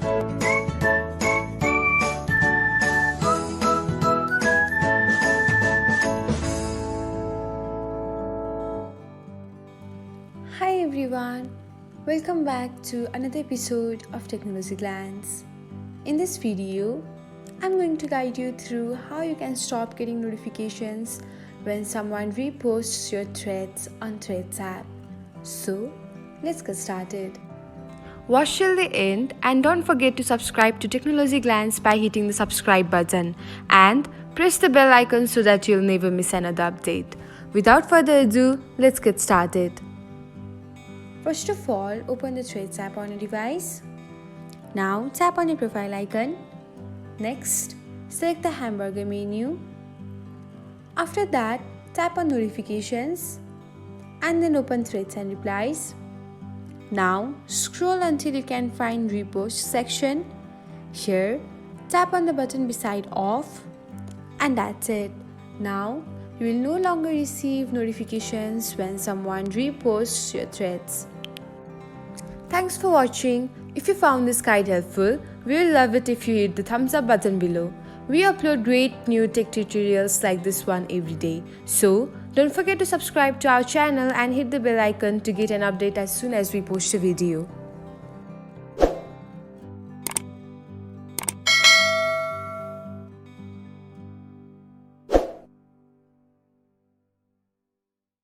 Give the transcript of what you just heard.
Hi everyone, welcome back to another episode of Technologyglance. In this video, I'm going to guide you through how you can stop getting notifications when someone reposts your threads on Threads app. So, let's get started. Watch till the end and don't forget to subscribe to Technologyglance by hitting the subscribe button and press the bell icon so that you'll never miss another update. Without further ado, let's get started. First of all, open the Threads app on your device. Now tap on your profile icon. Next, select the hamburger menu. After that, tap on notifications and then open Threads and replies. Now scroll until you can find repost section. Here, tap on the button beside off and that's it. Now you will no longer receive notifications when someone reposts your threads. Thanks for watching. If you found this guide helpful, we will love it if you hit the thumbs up button below. We upload great new tech tutorials like this one every day. So, don't forget to subscribe to our channel and hit the bell icon to get an update as soon as we post a video.